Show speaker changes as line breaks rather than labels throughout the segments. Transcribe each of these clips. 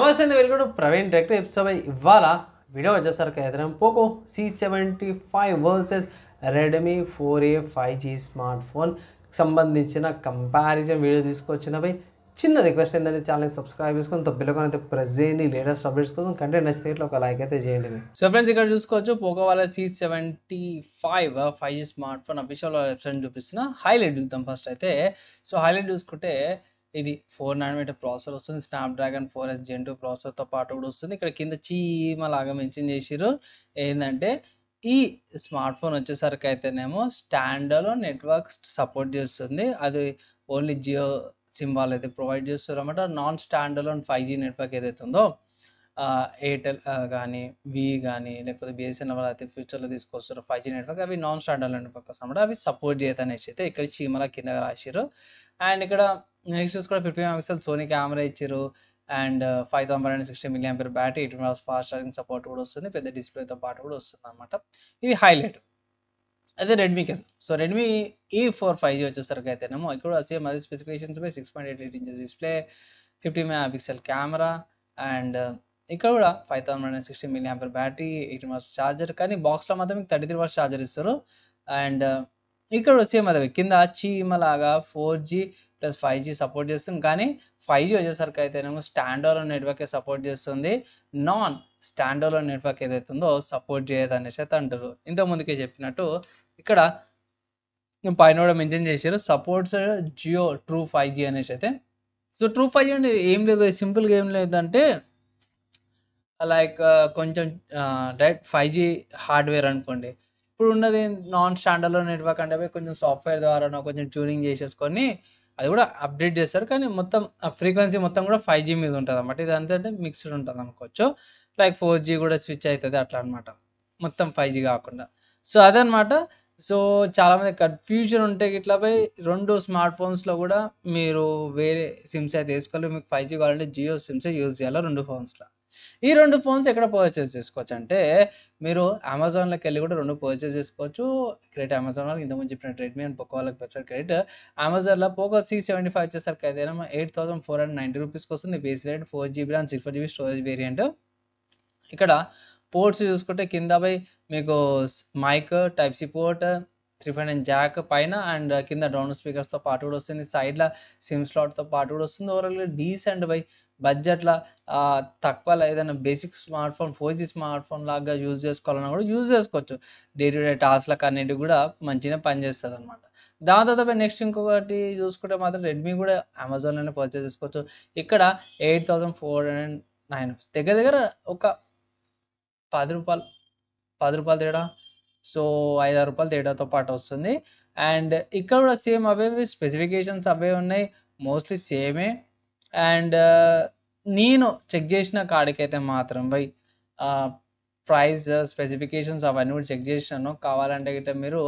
నమస్తే అండి, welcome to Praveen tech tips. ఇవాళ వీడియో వచ్చేసరికి అయితే Poco C75 versus Redmi 4A 5G smart phone సంబంధించిన కంపారిజన్ వీడియో తీసుకొచ్చినవి. చిన్న రిక్వెస్ట్ ఏంటంటే ఛానల్ సబ్స్క్రైబ్ చేసుకొని తప్పకుండా అయితే ప్రెస్ చేయండి. లేటెస్ట్ అప్డేట్స్ కోసం కంటెంట్ నచ్చితే ఒక లైక్ అయితే చేయండి.
సో ఫ్రెండ్స్, ఇక్కడ చూసుకోవచ్చు పోకో వాళ్ళ C75 5G smart phone official website చూపిస్తున్న హైలైట్ చూద్దాం ఫస్ట్ అయితే. సో హైలైట్ చూసుకుంటే ఇది 4nm ప్రాసెసర్ వస్తుంది, స్నాప్డ్రాగన్ 4S Gen 2 ప్రాసెసర్తో పాటు కూడా వస్తుంది. ఇక్కడ కింద చీమలాగా మెన్షన్ చేసిర్రు ఏంటంటే ఈ స్మార్ట్ ఫోన్ వచ్చేసరికి అయితేనేమో స్టాండ్ అలోన్ నెట్వర్క్ సపోర్ట్ చేస్తుంది. అది ఓన్లీ జియో సిమ్ వాళ్ళు అయితే ప్రొవైడ్ చేస్తారు అన్నమాట. Non stand alone 5G network ఏదైతే ఉందో ఎయిర్టెల్ కానీ వి కానీ లేకపోతే బిఎస్ఎన్ఎల్ అయితే ఫ్యూచర్లో తీసుకొస్తారు 5G నెట్వర్క్, అవి నాన్ స్టాండర్డ్ నెట్వర్క్స్ అన్నమాట. అవి సపోర్ట్ చేయదనేసి అయితే ఇక్కడ చీమల కింద రాసిరు. అండ్ ఇక్కడ నెక్స్ట్ చూసుకుంటే 50 మెగాపిక్సెల్ సోనీ కెమెరా ఇచ్చారు. And 5160 mAh battery, 18 hours fast charging support కూడా వస్తుంది. పెద్ద డిస్ప్లేతో పాటు కూడా వస్తుంది అనమాట. ఇది హైలైట్. అదే రెడ్మీకి వెళ్దాం. సో రెడ్మీ E4 5G వచ్చేసరికి అయితేనేమో ఇక్కడ సేమ్ అదే స్పెసిఫికేషన్స్ పై 6.88 inches display, 50 megapixel camera, and ఇక్కడ కూడా 5160 mAh బ్యాటరీ, 18 hours ఛార్జర్. కానీ బాక్స్లో మాత్రం మీకు 33 hours ఛార్జర్ ఇస్తారు. అండ్ ఇక్కడ సేమ్ అదే కింద చీమలాగా 4G ప్లస్ 5G సపోర్ట్ చేస్తుంది. కానీ 5G వచ్చేసరికి అయితేనేమో స్టాండ్ అలోన్ నెట్వర్కే సపోర్ట్ చేస్తుంది, నాన్ స్టాండ్ అలోన్ నెట్వర్క్ ఏదైతే ఉందో సపోర్ట్ చేయదు అనేసి అయితే అంటారు. ఇంతకుముందుకే చెప్పినట్టు ఇక్కడ పైన కూడా మెన్షన్ చేశారు సపోర్ట్స్ జియో ట్రూ 5G అనేసి అయితే. సో ట్రూ 5G అంటే ఏం లేదు, సింపుల్గా ఏం లేదంటే లైక్ కొంచెం డైరెక్ట్ 5G హార్డ్వేర్ అనుకోండి. ఇప్పుడు ఉన్నది నాన్ స్టాండర్డ్ నెట్వర్క్ అంటే కొంచెం సాఫ్ట్వేర్ ద్వారా కొంచెం ట్యూనింగ్ చేసేసుకొని అది కూడా అప్డేట్ చేస్తారు. కానీ మొత్తం ఫ్రీక్వెన్సీ మొత్తం కూడా 5G మీద ఉంటుంది అన్నమాట. ఇది అంతే మిక్స్డ్ ఉంటుంది అనుకోవచ్చు. లైక్ 4G కూడా స్విచ్ అవుతుంది అట్లా అనమాట, మొత్తం 5G కాకుండా. సో అదనమాట. సో చాలామంది కన్ఫ్యూజన్ ఉంటే ఇట్లాపై రెండు స్మార్ట్ ఫోన్స్లో కూడా మీరు వేరే సిమ్స్ అయితే వేసుకోవాలి. మీకు 5G కావాలంటే జియో సిమ్సే యూజ్ చేయాలి రెండు ఫోన్స్లో. ఈ రెండు ఫోన్స్ ఎక్కడ పర్చేస్ చేసుకోవచ్చు అంటే మీరు అమెజాన్లోకి వెళ్ళి కూడా రెండు పర్చేస్ చేసుకోవచ్చు. గ్రేట్ అమెజాన్ వాళ్ళకి ఇంతకుముందు చెప్పిన రెడ్మీ అండ్ పోకో వాళ్ళకి వెబ్సైట్ గ్రేట్. అమెజాన్లో పోకో C75 వచ్చేసరికి అయితే 8490 రూపీస్కి వస్తుంది. Base variant 4GB RAM 64GB storage variant. ఇక్కడ పోర్ట్స్ చూసుకుంటే కింద పై మీకు mic type C port, 3.9 jack పైన, అండ్ కింద డౌన్ స్పీకర్స్తో పాటు కూడా వస్తుంది. సైడ్లో సిమ్ స్లాట్తో పాటు కూడా వస్తుంది. ఓవరాల్గా డీసెంట్ బై బడ్జెట్లో తక్కువలో ఏదైనా basic smart phone 4G smart phone లాగా యూజ్ చేసుకోవాలన్నా కూడా యూజ్ చేసుకోవచ్చు. డే టు డే టాస్క్లకు అన్నిటికి కూడా మంచిగా పనిచేస్తుంది అనమాట. దాని తర్వాత నెక్స్ట్ ఇంకొకటి చూసుకుంటే మాత్రం రెడ్మీ కూడా అమెజాన్లోనే పర్చేస్ చేసుకోవచ్చు. ఇక్కడ 8409 దగ్గర దగ్గర ఒక 10 రూపాయలు తేడా, సో 5-6 రూపాయలు తేడాతో పాటు వస్తుంది. అండ్ ఇక్కడ కూడా సేమ్ అవే స్పెసిఫికేషన్స్ అవే ఉన్నాయి, మోస్ట్లీ సేమే. అండ్ నేను చెక్ చేసిన కాడికైతే మాత్రం ప్రైస్ స్పెసిఫికేషన్స్ అవన్నీ కూడా చెక్ చేసినాను. కావాలంటే గిట్ట మీరు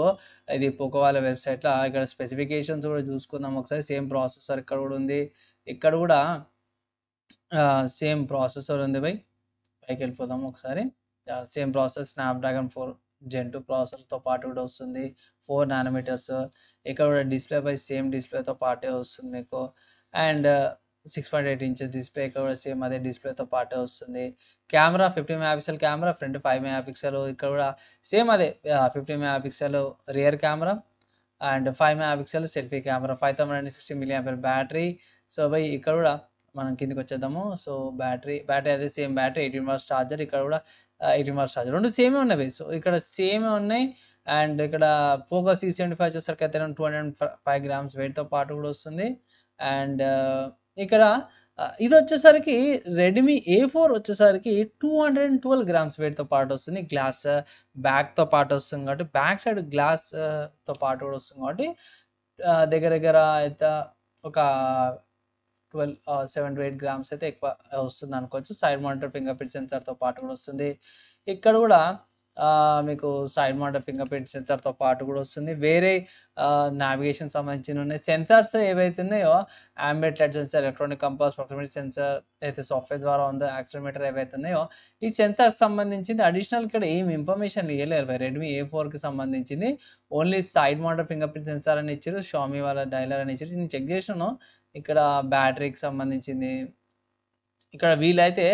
ఇది పోకో వాళ్ళ వెబ్సైట్లో ఇక్కడ స్పెసిఫికేషన్స్ కూడా చూసుకుందాం ఒకసారి. సేమ్ ప్రాసెసర్ ఇక్కడ కూడా ఉంది, ఇక్కడ కూడా సేమ్ ప్రాసెసర్ ఉంది. పైకి వెళ్ళిపోదాం ఒకసారి. సేమ్ ప్రాసెస్ స్నాప్డ్రాగన్ 4 Gen 2 ప్రాసెసర్తో పాటు కూడా వస్తుంది, 4nm. ఇక్కడ కూడా డిస్ప్లే సేమ్ డిస్ప్లేతో పాటే వస్తుంది మీకు. అండ్ 6.8 inches డిస్ప్లే, ఇక్కడ కూడా సేమ్ అదే డిస్ప్లేతో పాటే వస్తుంది. Camera 50 megapixel camera, front 5 megapixel. ఇక్కడ కూడా సేమ్ అదే 50 megapixel rear camera and 5 megapixel selfie camera, 5160 mAh battery. So ఇక్కడ కూడా మనం కిందికి వచ్చేద్దాము. సో బ్యాటరీ అదే సేమ్ బ్యాటరీ, 18 hours ఛార్జర్. ఇక్కడ కూడా 18 hours ఛార్జర్, రెండు సేమే ఉన్నవి. సో ఇక్కడ సేమే ఉన్నాయి. అండ్ ఇక్కడ పోకో C75 వచ్చేసరికి అయితే 205 grams వెయిట్తో పాటు కూడా వస్తుంది. అండ్ ఇక్కడ ఇది వచ్చేసరికి రెడ్మీ A4 వచ్చేసరికి 212 grams వెయిట్తో పాటు వస్తుంది. గ్లాస్ బ్యాక్తో పాటు వస్తుంది కాబట్టి, బ్యాక్ సైడ్ గ్లాస్తో పాటు కూడా వస్తుంది కాబట్టి దగ్గర దగ్గర అయితే ఒక 7 to 8 grams అయితే ఎక్కువ వస్తుంది అనుకోవచ్చు. సైడ్ మౌంటెడ్ ఫింగర్ ప్రింట్ సెన్సార్తో పాటు కూడా వస్తుంది. ఇక్కడ కూడా మీకు సైడ్ మౌంటెడ్ ఫింగర్ ప్రింట్ సెన్సార్తో పాటు కూడా వస్తుంది. వేరే నావిగేషన్ సంబంధించిన ఉన్నాయి సెన్సార్స్ ఏవైతే ఉన్నాయో, ambient light sensor, electronic compass, proximity sensor అయితే సాఫ్ట్వేర్ ద్వారా ఉందో, యాక్సిలరోమీటర్ ఏవైతే ఉన్నాయో ఈ సెన్సార్కి సంబంధించింది అడిషనల్ ఇక్కడ ఏం ఇన్ఫర్మేషన్ ఇవ్వలేరు రెడ్మీ A4కి సంబంధించింది. Only side mounted finger print censor అని ఇచ్చారు, షామీ వాళ్ళ డైలర్ అని ఇచ్చారు. నేను చెక్ చేసాను. ఇక్కడ బ్యాటరీకి సంబంధించింది ఇక్కడ వీళ్ళైతే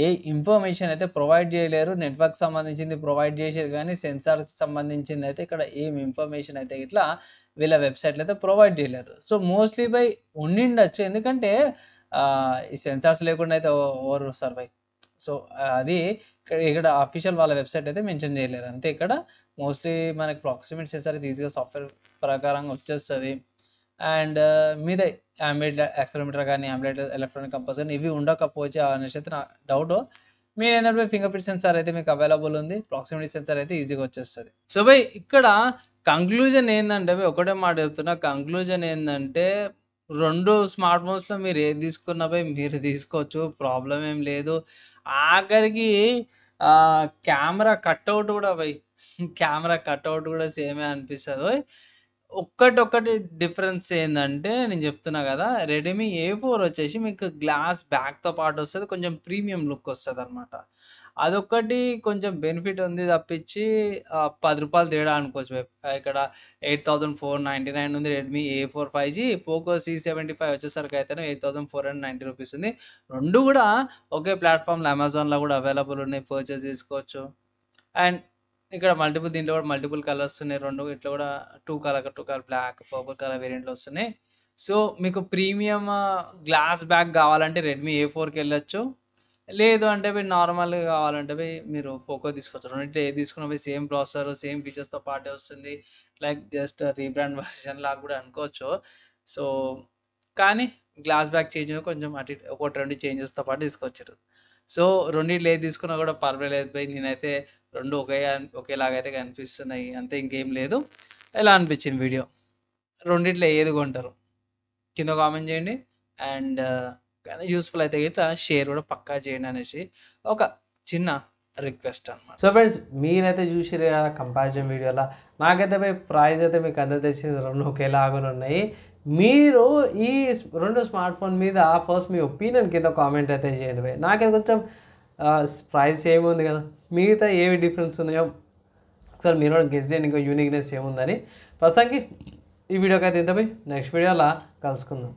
ఏ ఇన్ఫర్మేషన్ అయితే ప్రొవైడ్ చేయలేరు. నెట్వర్క్ సంబంధించింది ప్రొవైడ్ చేసారు కానీ సెన్సార్కి సంబంధించింది అయితే ఇక్కడ ఏం ఇన్ఫర్మేషన్ అయితే ఇట్లా వీళ్ళ వెబ్సైట్లో అయితే ప్రొవైడ్ చేయలేరు. సో మోస్ట్లీ బై ఉండిండొచ్చు, ఎందుకంటే ఈ సెన్సార్స్ లేకుండా అయితే ఓవర్ సర్వై. సో అది ఇక్కడ అఫీషియల్ వాళ్ళ వెబ్సైట్ అయితే మెన్షన్ చేయలేరు అంతే. ఇక్కడ మోస్ట్లీ మనకి ప్రాక్సిమిటీ సెన్సార్ అయితే ఈజీగా సాఫ్ట్వేర్ ప్రకారంగా వచ్చేస్తుంది. అండ్ మీద ఆంబియంట్ యాక్సిలరోమీటర్ కానీ ఆంబియంట్ ఎలక్ట్రానిక్ కంపాస్ కానీ ఇవి ఉండకపోవచ్చు అనేసి అయితే నా డౌట్. మీరు ఏంటంటే ఫింగర్ ప్రింట్ సెన్సార్ అయితే మీకు అవైలబుల్ ఉంది, ప్రాక్సిమిటీ సెన్సార్ అయితే ఈజీగా వచ్చేస్తుంది. సో బై ఇక్కడ కంక్లూజన్ ఏంటంటే ఒకటే మాట చెప్తున్నా, కంక్లూజన్ ఏంటంటే 2 స్మార్ట్ ఫోన్స్లో మీరు ఏది తీసుకున్నా బై మీరు తీసుకోవచ్చు, ప్రాబ్లం ఏం లేదు. ఆఖరికి కెమెరా కట్అవుట్ కూడా బై కెమెరా కట్అవుట్ కూడా సేమే అనిపిస్తుంది. ఒక్కటి డిఫరెన్స్ ఏందంటే నేను చెప్తున్నా కదా, రెడ్మీ A4 వచ్చేసి మీకు గ్లాస్ బ్యాక్తో పాటు వస్తుంది, కొంచెం ప్రీమియం లుక్ వస్తుంది అనమాట. అదొక్కటి కొంచెం బెనిఫిట్ ఉంది తప్పించి ₹10 తేడా అనుకోవచ్చు. ఇక్కడ 8499 ఉంది Redmi A4 5G. Poco C75 వచ్చేసరికి అయితేనే ₹8490 ఉంది. రెండు కూడా ఒకే ప్లాట్ఫామ్లో అమెజాన్లో కూడా అవైలబుల్ ఉన్నాయి, పర్చేస్ చేసుకోవచ్చు. అండ్ ఇక్కడ దీంట్లో కూడా మల్టిపుల్ కలర్స్ ఉన్నాయి, రెండు ఇట్లా కూడా two colour black purple colour వేరియంట్లో వస్తున్నాయి. సో మీకు ప్రీమియం గ్లాస్ బ్యాక్ కావాలంటే రెడ్మీ A4కి వెళ్ళొచ్చు, లేదు అంటే మీరు నార్మల్గా కావాలంటే మీరు పోకో తీసుకోవచ్చు. రెండింటిలో ఏది తీసుకున్న సేమ్ ప్రాసెసర్ సేమ్ ఫీచర్స్తో పాటే వస్తుంది, లైక్ జస్ట్ రీబ్రాండ్ వర్షన్ లాగా కూడా అనుకోవచ్చు. సో కానీ గ్లాస్ బ్యాక్ చేంజ్ కొంచెం అటు ఒకటి రెండు చేంజెస్తో పాటు తీసుకొచ్చారు. సో రెండిట్లో ఏది తీసుకున్నా కూడా పర్వాలేదు బై, నేనైతే రెండు ఒకేలాగా అయితే కనిపిస్తున్నాయి అంతే, ఇంకేం లేదు. ఎలా అనిపించింది వీడియో, రెండిట్లో ఏది కొంటారు కింద కామెంట్ చేయండి. అండ్ కానీ యూస్ఫుల్ అయితే ఇట్లా షేర్ కూడా పక్కా చేయండి అనేసి ఒక చిన్న రిక్వెస్ట్ అనమాట.
సో ఫ్రెండ్స్ మీరైతే చూసిరు కదా కంపారిజన్ వీడియోలో, నాకైతే ప్రైస్ అయితే మీకు అందరు తెచ్చింది రెండు ఒకేలాగానే ఉన్నాయి. మీరు ఈ రెండు స్మార్ట్ ఫోన్ మీద ఫస్ట్ మీ ఒపీనియన్ కింద కామెంట్ అయితే చేయండి. నాకైతే కొంచెం ప్రైస్ ఏముంది కదా, మిగతా ఏవి డిఫరెన్స్ ఉన్నాయో ఒకసారి మీరు కూడా గెస్ చేయండి, ఇంకా యూనిక్నెస్ ఏముందని. ప్రస్తుతానికి ఈ వీడియోకి అయితే ఇంత, నెక్స్ట్ వీడియోలో కలుసుకుందాం.